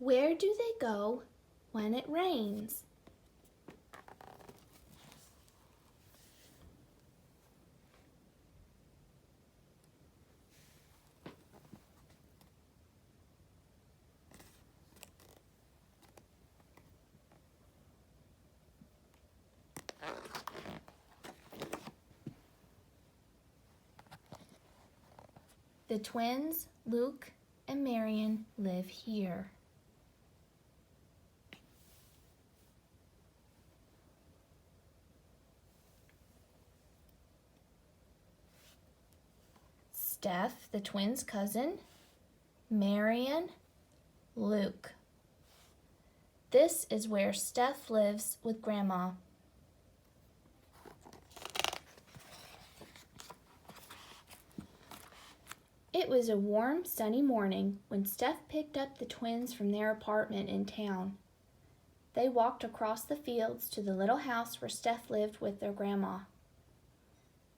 Where do they go when it rains? The twins, Luke and Marion, live here. Steph, the twins' cousin, Marion, Luke. This is where Steph lives with Grandma. It was a warm, sunny morning when Steph picked up the twins from their apartment in town. They walked across the fields to the little house where Steph lived with their grandma.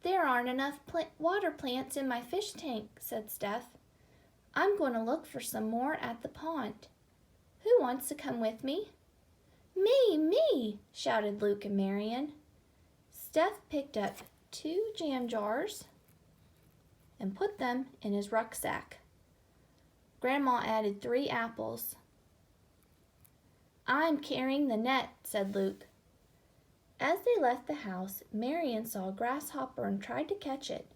"There aren't enough water plants in my fish tank," said Steph. "I'm going to look for some more at the pond. Who wants to come with me?" "Me, me!" shouted Luke and Marion. Steph picked up 2 jam jars and put them in his rucksack. Grandma added 3 apples. "I'm carrying the net," said Luke. As they left the house, Marion saw a grasshopper and tried to catch it.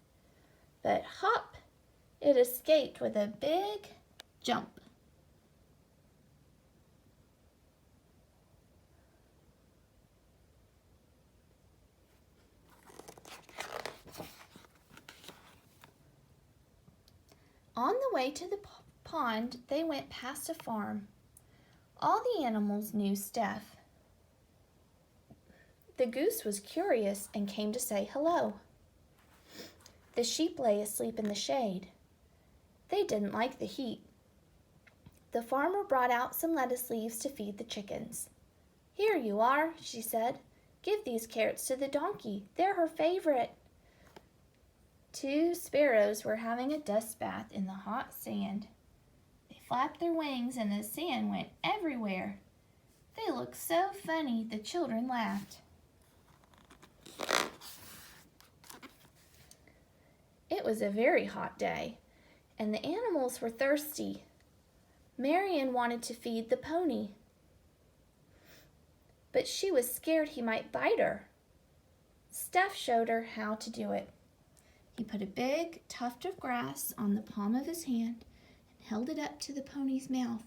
But hop! It escaped with a big jump. On the way to the pond, they went past a farm. All the animals knew Steph. The goose was curious and came to say hello. The sheep lay asleep in the shade. They didn't like the heat. The farmer brought out some lettuce leaves to feed the chickens. "Here you are," she said. "Give these carrots to the donkey. They're her favorite." 2 sparrows were having a dust bath in the hot sand. They flapped their wings and the sand went everywhere. They looked so funny, the children laughed. It was a very hot day, and the animals were thirsty. Marion wanted to feed the pony, but she was scared he might bite her. Steph showed her how to do it. He put a big tuft of grass on the palm of his hand and held it up to the pony's mouth.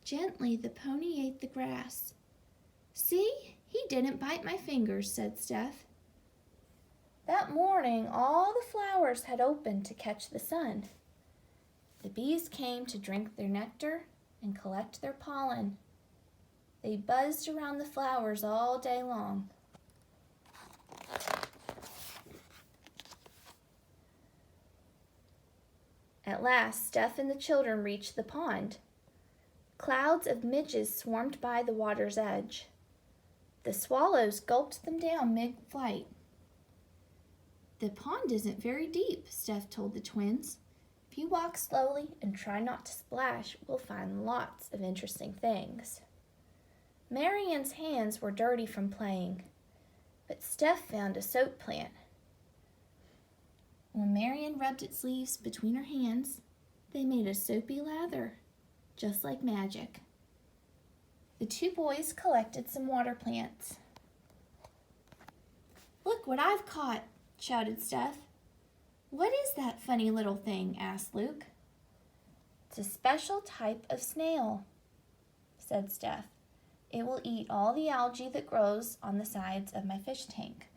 Gently, the pony ate the grass. "See, he didn't bite my fingers," said Steph. That morning, all the flowers had opened to catch the sun. The bees came to drink their nectar and collect their pollen. They buzzed around the flowers all day long. At last, Steph and the children reached the pond. Clouds of midges swarmed by the water's edge. The swallows gulped them down mid-flight. "The pond isn't very deep," Steph told the twins. "If you walk slowly and try not to splash, we'll find lots of interesting things." Marion's hands were dirty from playing, but Steph found a soap plant. When Marion rubbed its leaves between her hands, they made a soapy lather, just like magic. The 2 boys collected some water plants. "Look what I've caught!" shouted Steph. "What is that funny little thing?" asked Luke. "It's a special type of snail," said Steph. "It will eat all the algae that grows on the sides of my fish tank."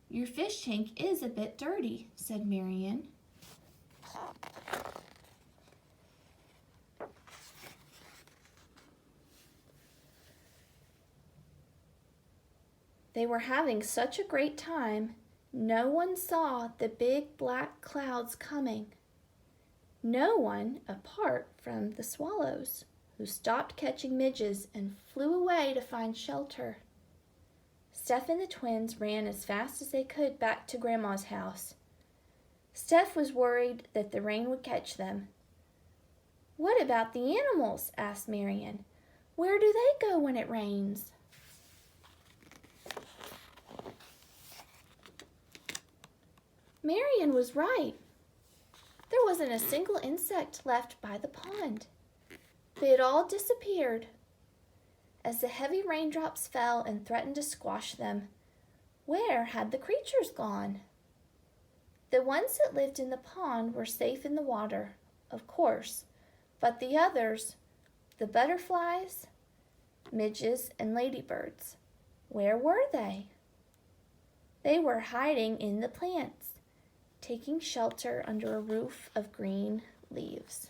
"Your fish tank is a bit dirty," said Marion. They were having such a great time, no one saw the big black clouds coming. No one apart from the swallows, who stopped catching midges and flew away to find shelter. Steph and the twins ran as fast as they could back to Grandma's house. Steph was worried that the rain would catch them. "What about the animals?" asked Marion. "Where do they go when it rains?" Marion was right. There wasn't a single insect left by the pond. They had all disappeared. As the heavy raindrops fell and threatened to squash them, where had the creatures gone? The ones that lived in the pond were safe in the water, of course, but the others, the butterflies, midges, and ladybirds, where were they? They were hiding in the plants, taking shelter under a roof of green leaves.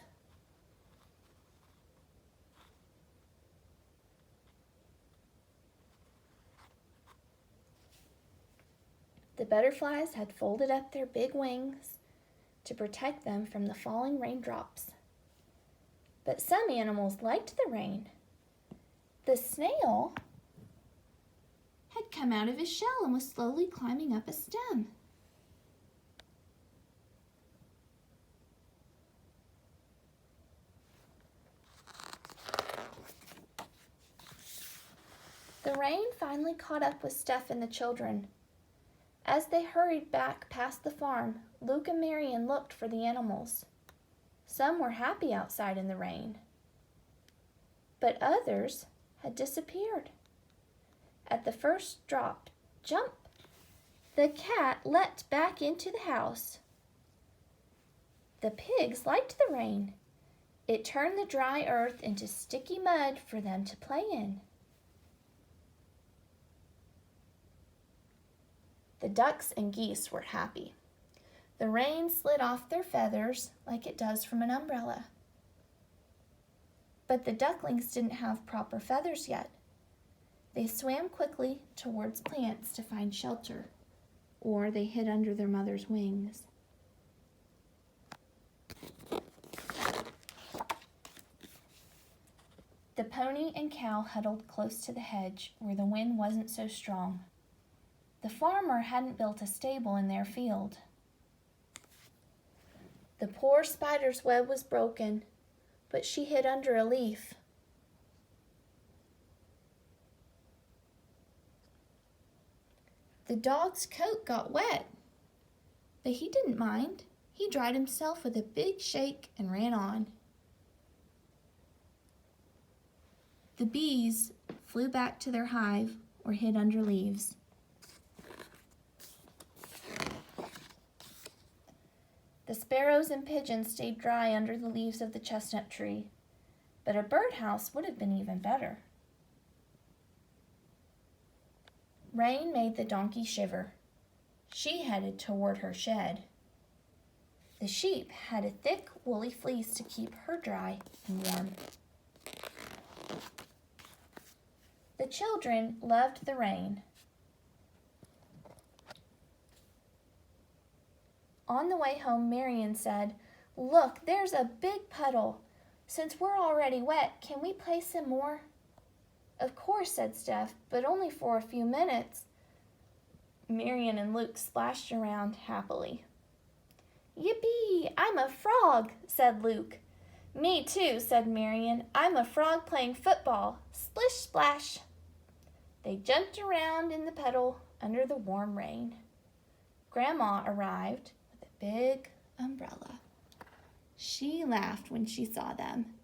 The butterflies had folded up their big wings to protect them from the falling raindrops. But some animals liked the rain. The snail had come out of his shell and was slowly climbing up a stem. The rain finally caught up with Steph and the children. As they hurried back past the farm, Luke and Marion looked for the animals. Some were happy outside in the rain, but others had disappeared. At the first drop, jump, the cat leapt back into the house. The pigs liked the rain. It turned the dry earth into sticky mud for them to play in. The ducks and geese were happy. The rain slid off their feathers like it does from an umbrella. But the ducklings didn't have proper feathers yet. They swam quickly towards plants to find shelter, or they hid under their mother's wings. The pony and cow huddled close to the hedge where the wind wasn't so strong. The farmer hadn't built a stable in their field. The poor spider's web was broken, but she hid under a leaf. The dog's coat got wet, but he didn't mind. He dried himself with a big shake and ran on. The bees flew back to their hive or hid under leaves. The sparrows and pigeons stayed dry under the leaves of the chestnut tree, but a birdhouse would have been even better. Rain made the donkey shiver. She headed toward her shed. The sheep had a thick, woolly fleece to keep her dry and warm. The children loved the rain. On the way home, Marion said, "Look, there's a big puddle. Since we're already wet, can we play some more?" "Of course," said Steph, "but only for a few minutes." Marion and Luke splashed around happily. "Yippee! I'm a frog," said Luke. "Me too," said Marion. "I'm a frog playing football. Splish splash." They jumped around in the puddle under the warm rain. Grandma arrived with a big umbrella. She laughed when she saw them.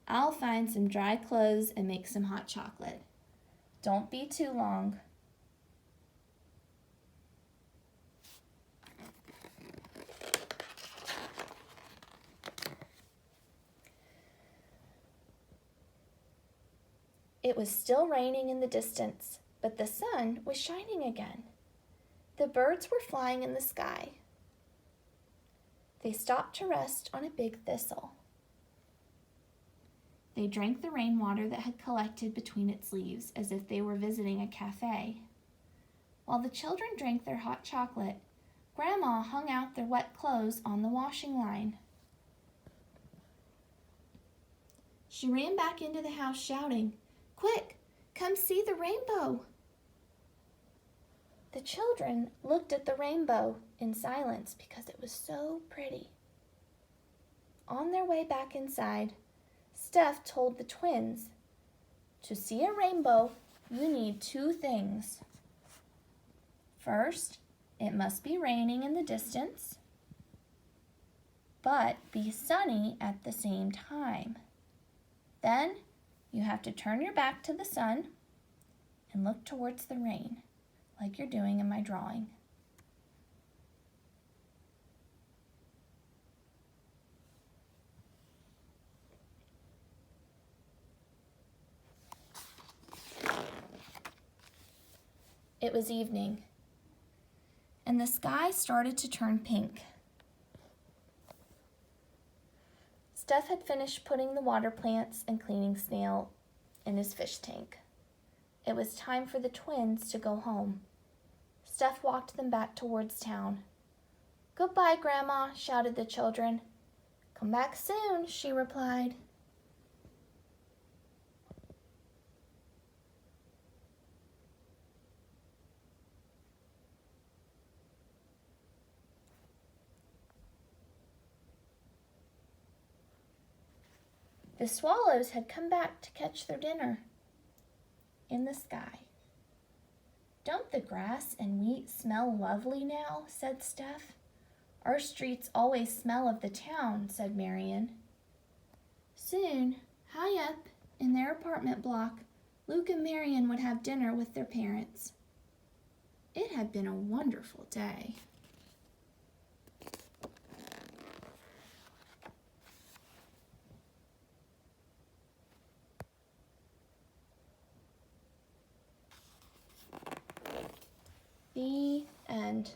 "I'll find some dry clothes and make some hot chocolate. Don't be too long." It was still raining in the distance, but the sun was shining again. The birds were flying in the sky. They stopped to rest on a big thistle. They drank the rainwater that had collected between its leaves as if they were visiting a cafe. While the children drank their hot chocolate, Grandma hung out their wet clothes on the washing line. She ran back into the house shouting, "Quick, come see the rainbow!" The children looked at the rainbow in silence because it was so pretty. On their way back inside, Steph told the twins, "To see a rainbow, you need two things. First, it must be raining in the distance, but be sunny at the same time. Then you have to turn your back to the sun and look towards the rain, like you're doing in my drawing." It was evening, and the sky started to turn pink. Steph had finished putting the water plants and cleaning Snail in his fish tank. It was time for the twins to go home. Steph walked them back towards town. "Goodbye, Grandma," shouted the children. "Come back soon," she replied. The swallows had come back to catch their dinner in the sky. "Don't the grass and wheat smell lovely now?" said Steph. "Our streets always smell of the town," said Marion. Soon, high up in their apartment block, Luke and Marion would have dinner with their parents. It had been a wonderful day. The end.